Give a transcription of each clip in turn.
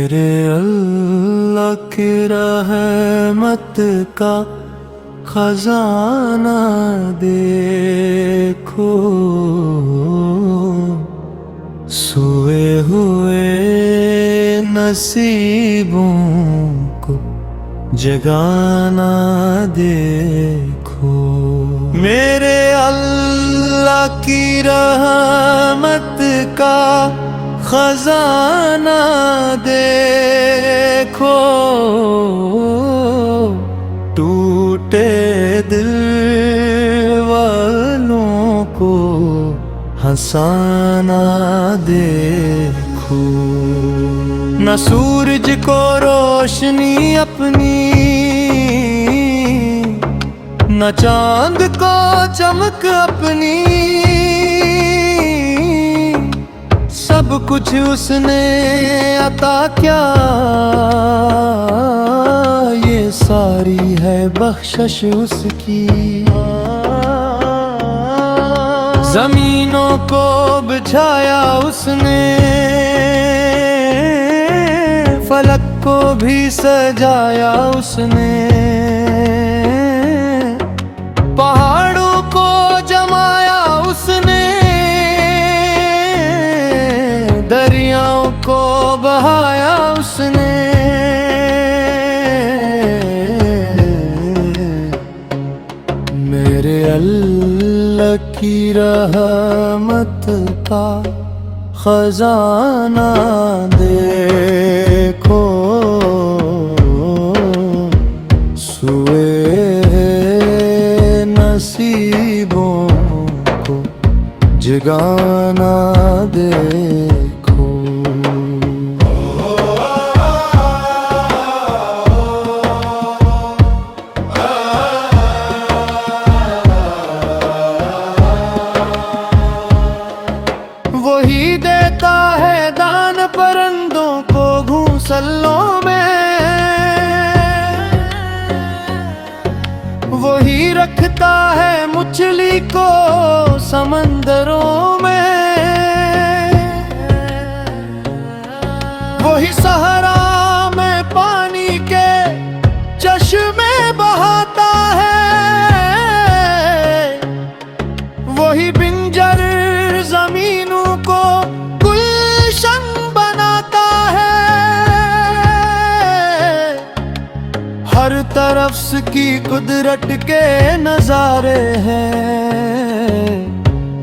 मेरे अल्लाह की रहमत का खजाना देखो, सोए हुए नसीबों को जगाना देखो। मेरे अल्लाह की रहमत का खजाना देखो, टूटे दिल वालों को हंसाना देखो। न सूरज को रोशनी अपनी, न चांद को चमक अपनी, सब कुछ उसने अता क्या, ये सारी है बख्शिश उसकी। जमीनों को बिछाया उसने, फलक को भी सजाया उसने, पहाड़ों को जमाया उसने, दरियाओं को बहाया उसने। मेरे अल्लाह की रहमत का खजाना देखो, सोए नसीबों को जगाना देखो। वही देता है दान परिंदों को घोंसलों में, वही रखता है मछली को समंदरों में, वही सहरा में पानी के चश्मे बहाता है, वही बिंजर जमीनों को गुलशन बनाता है। हर तरफ की कुदरत के नजारे हैं,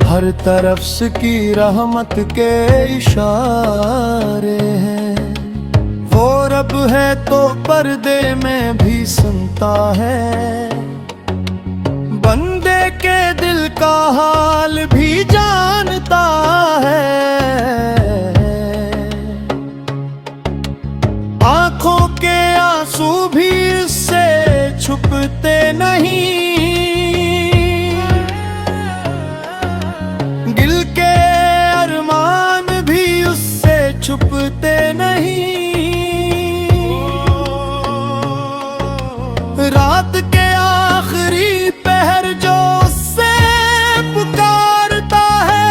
हर तरफ की रहमत के इशारे हैं। वो रब है तो पर्दे में भी सुनता है, बंदे के दिल का हाल भी जानता है। आंखों के आंसू भी इससे छुपते नहीं, दिल के अरमान भी उससे छुपते नहीं। रात के आखिरी पहर जो उससे पुकारता है,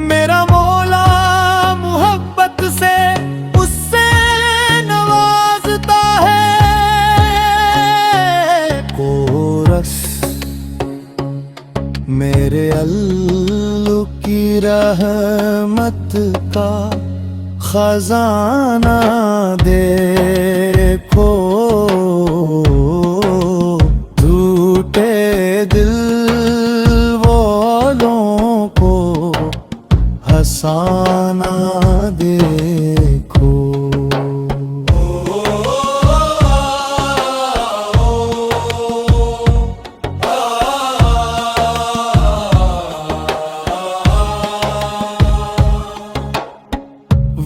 मेरा मौला मोहब्बत से उससे नवाजता है। कोरस मेरे अल्लाह की रहमत का खजाना देखो, टूटे दिल वालों को हंसाना देखो।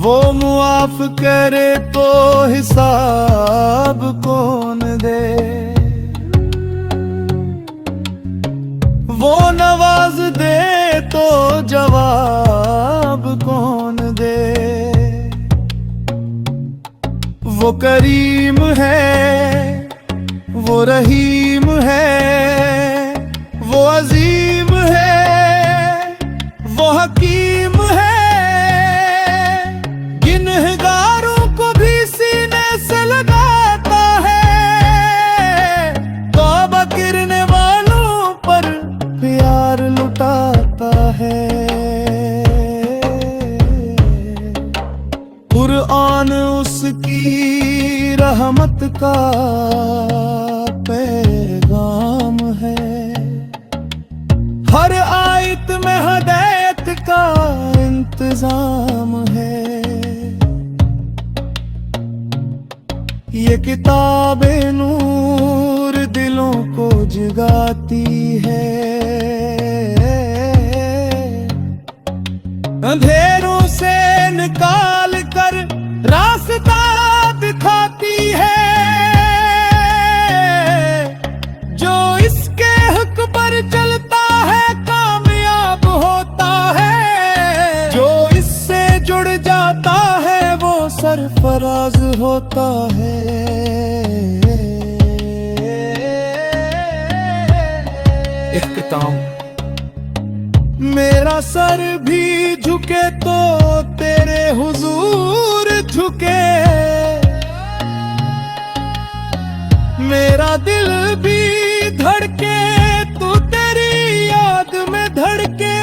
वो मुआफ करे तो हिसाब कौन दे, वो नवाज दे तो जवाब कौन दे। वो करीम है, वो रहीम है, वो अजीम है, वो हकीम है, की रहमत का पैगाम है। हर आयत में हदायत का इंतजाम है। ये किताबे नूर दिलों को जगाती है। अंधेरों से निकाल कर रास्ता दिखाती है। जो इसके हक पर चलता है कामयाब होता है। जो इससे जुड़ जाता है वो सरफराज होता है। इख्तिताम। मेरा सर भी झुके तो तेरे हुजूर झुके। मेरा दिल भी धड़के तो तेरी याद में धड़के।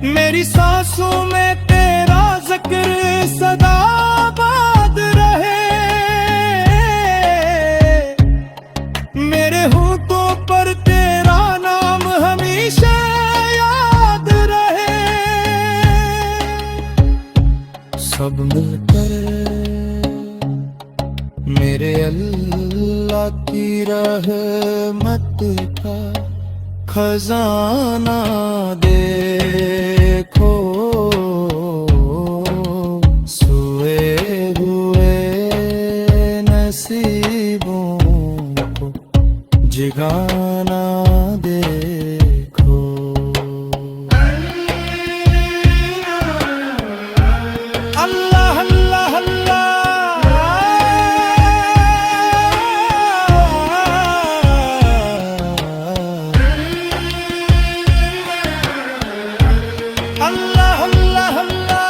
मेरी सांसों में तेरा जिक्र सदा बाद रहे। मेरे होठों पर तेरा नाम हमेशा याद रहे। सब मिलकर मेरे अल्लाह की रहमत का खजाना देखो। सोए हुए नसीबों को जगाना देखो। अल्लाह अल्लाह अल्लाह। अल्लाह अल्लाह अल्लाह।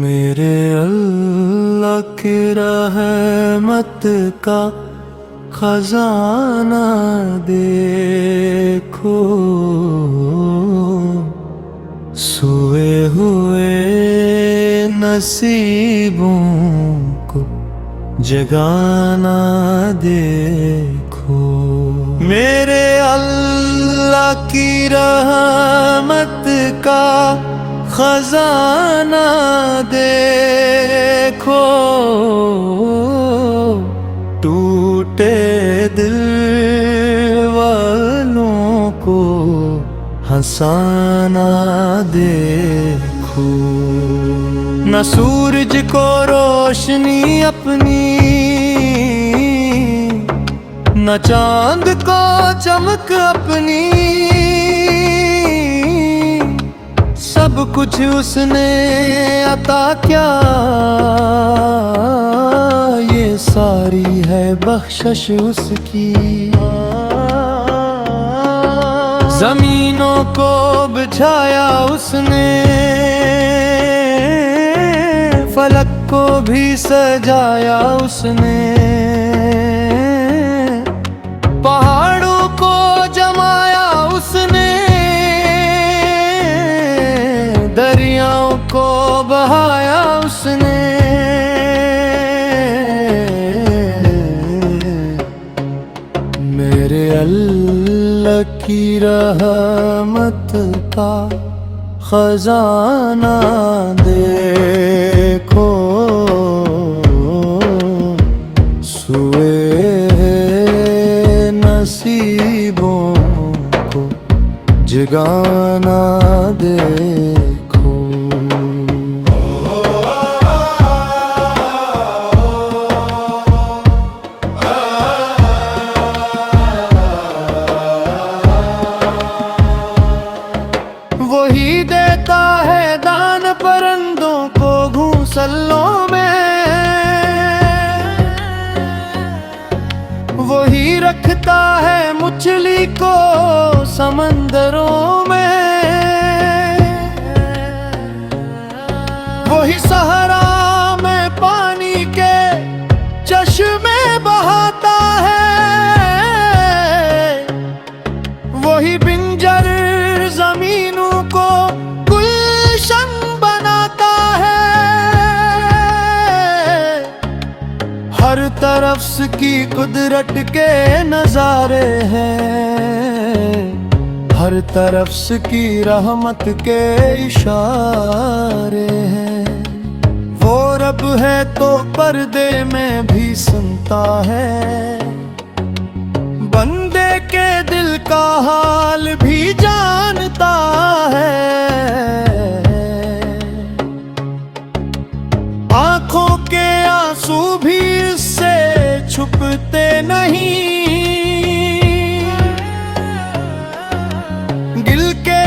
मेरे अल्लाह की रहमत का खजाना देखो। सोए हुए नसीबों को जगाना देखो। मेरे अल्लाह की रहमत का खजाना देखो। टूटे दिल वालों को हंसाना देखो। न सूरज को रोशनी अपनी, न चांद को चमक अपनी। सब कुछ उसने अता क्या, ये सारी है बख्शिश उसकी। जमीनों को बिछाया उसने, फलक को भी सजाया उसने। पहाड़ों को जमाया उसने, दरियाओं को बहाया उसने। मेरे अल्लाह की रहमत का खजाना देखो। सोए नसीबों को जगाना देखो। वही देता है दान परिंदों को घोंसलों में। वही रखता है मछली को समंदरों में। वही सहरा में पानी के चश्मे बहाता है। वही बिंजर उसकी कुदरत के नजारे हैं, हर तरफ से की रहमत के इशारे हैं। वो रब है तो पर्दे में भी सुनता है, बंदे के दिल का हाल भी जानता है। आंखों के आंसू भी उससे छुपते नहीं, दिल के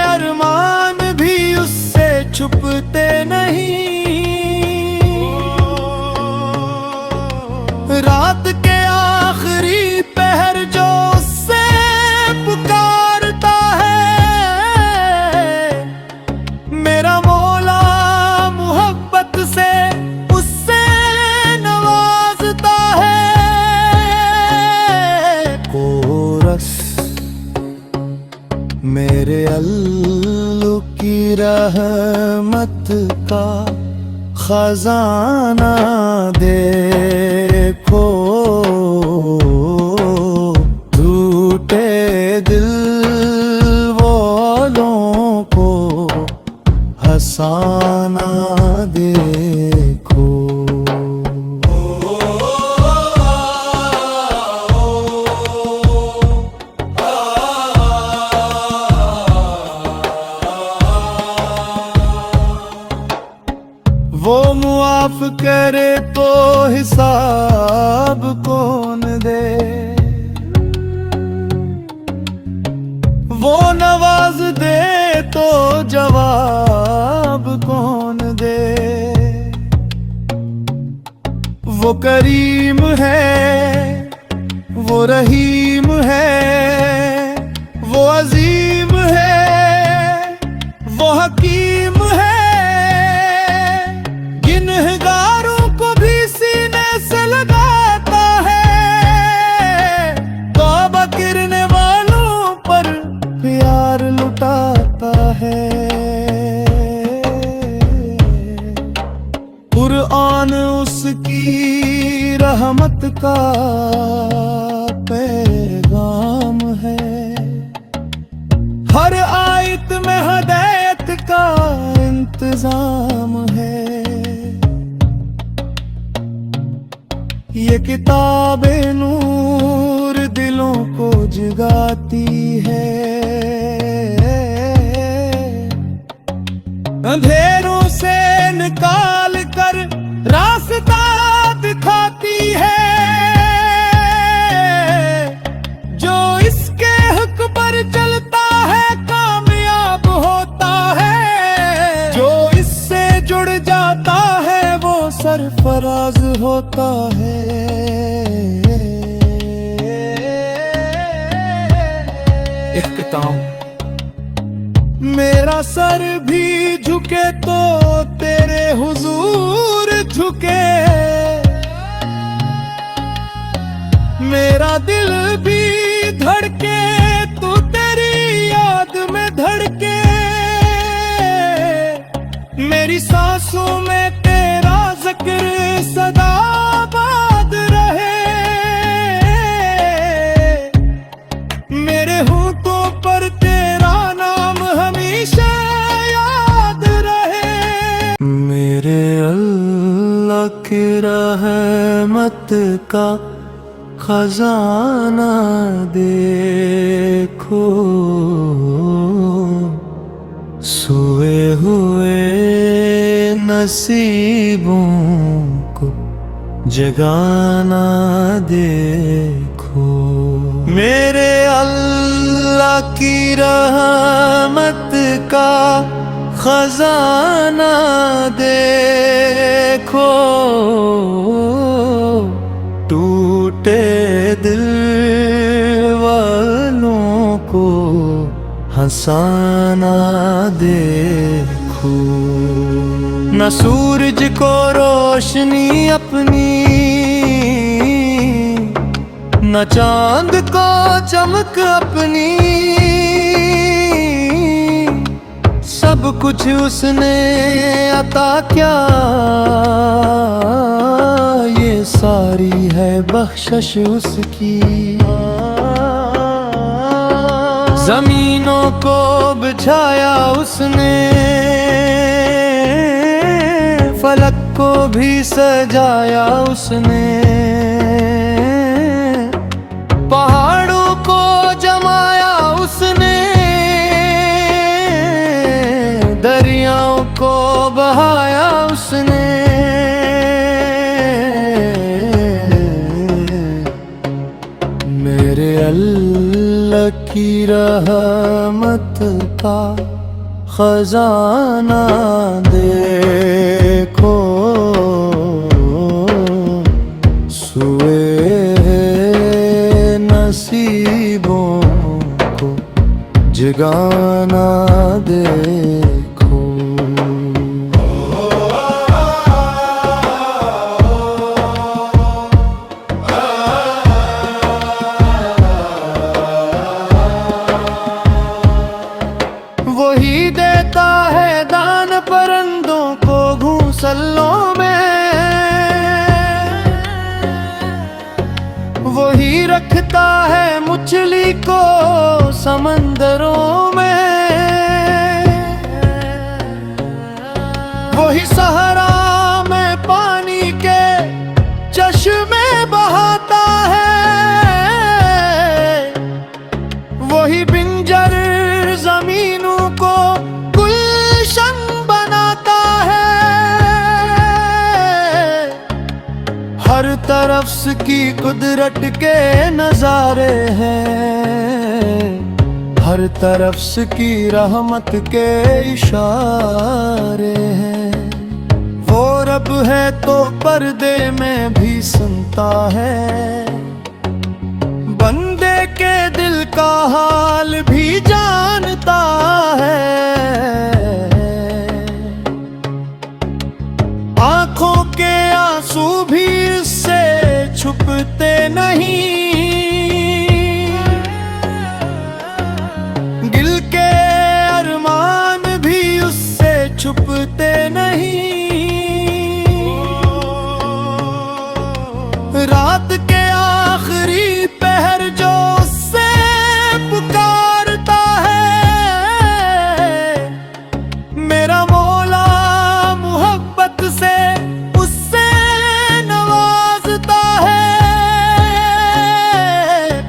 अरमान भी उससे छुपते नहीं। रात के आखिरी पहर जो उससे पुकारता है, मेरा मौला मोहब्बत से उससे नवाजता है। कोरस मेरे अल्लाह की रहमत का खजाना देखो, टूटे दिल वालों को हंसाना देखो। वो मुआफ करे तो हिसाब कौन दे, वो नवाज दे तो जवाब कौन दे। वो करीम है, वो रहीम है, वो अजीम है, वो हकीम है। गिनहगारों को भी सीने से लगाता है, तौबा करने वालों पर प्यार लुटाता है। कुरान उसकी रहमत का पैगाम है, हर आयत में हदायत का इंतजाम है। ये किताबे नूर दिलों को जगाती है, अंधेरों से निकाल कर रास्ता दिखाती है। जो इसके हुक्म पर चलता है कामयाब होता है, जो इससे जुड़ जाता है वो सरफराज होता है। इख्तिताम। मेरा सर भी झुके तो तेरे हुजूर झुके, मेरा दिल भी धड़के तो तेरी याद में धड़के, मेरी सांसों में तेरा जिक्र सदा बाद रहे, मेरे होठों पर तेरा नाम हमेशा याद रहे। मेरे अल्लाह की रहमत का खजाना देखो, सोए हुए नसीबों को जगाना देखो। मेरे अल्लाह की रहमत का खजाना देखो, टूटे दिल वालों को हंसाना देखो। न सूरज को रोशनी अपनी, न चांद को चमक अपनी, सब कुछ उसने अता क्या ये सारी है बख्शिश उसकी। जमीनों को बिछाया उसने, फलक को भी सजाया उसने, पहाड़ों को जमाया उसने, दरियाओं को बहाया उसने। मेरे अल्लाह की रहमत का खजाना देखो, सुए नसीबों को जगाना देखो। वही देता है दान परिंदों को घोंसलों में, वही रखता है मछली को समंदरों में, वही सहरा में पानी के चश्मे बहाता है, वही बिंजर जमीनों को गुलशन बनाता है। हर तरफ की कुदरत के नजारे हैं, हर तरफ की रहमत के इशारे हैं। वो रब है तो पर्दे में भी सुनता है, बंदे के दिल का हाल भी जानता है। आंखों के आंसू भी उससे छुपते नहीं, दिल के अरमान भी उससे छुपते नहीं। रात के आखिरी पहर जो उससे पुकारता है, मेरा मौला मोहब्बत से उससे नवाजता है।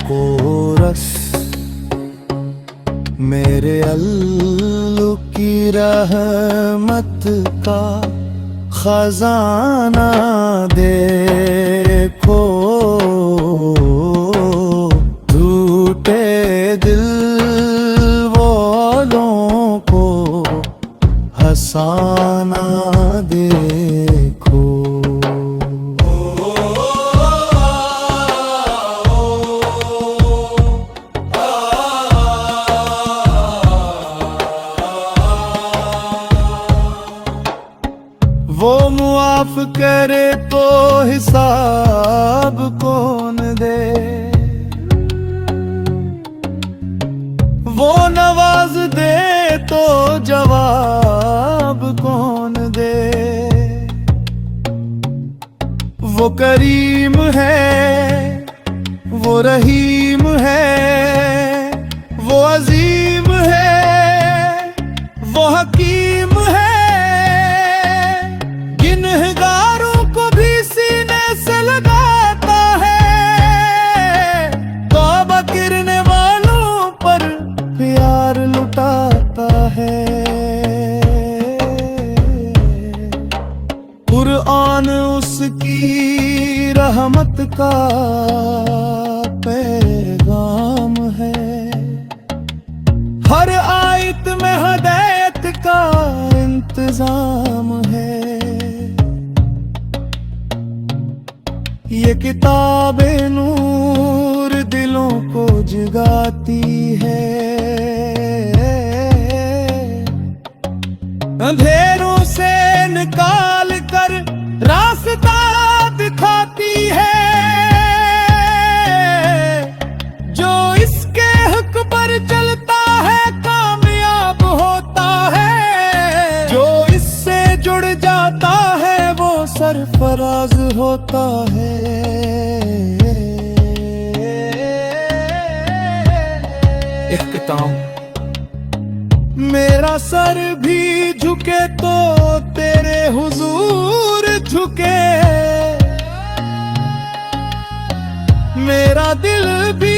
कोरस मेरे अल्लाह की रहमत का खजाना देखो, टूटे दिल वालों को हंसाना देखो। वो मुआफ करे तो हिसाब कौन दे, वो नवाज दे तो जवाब कौन दे। वो करीम है, वो रहीम है, वो अजीम है, वो हकीम है। गिनहगारों को भी सीने से लगाता है, तौबा करने वालों पर प्यार लुटाता है। कुरान उसकी रहमत का पैगाम है, हर आयत में हदायत का इंतजाम है। ये किताबे नूर दिलों को जगाती है, अंधेरों से निकाल कर रास्ता दिखाती है। जो इसके हक पर चलता है कामयाब होता है, जो इससे जुड़ जाता है वो सरफराज होता है। इख्तिताम। मेरा सर भी झुके तो तेरे हुजूर झुके, मेरा दिल भी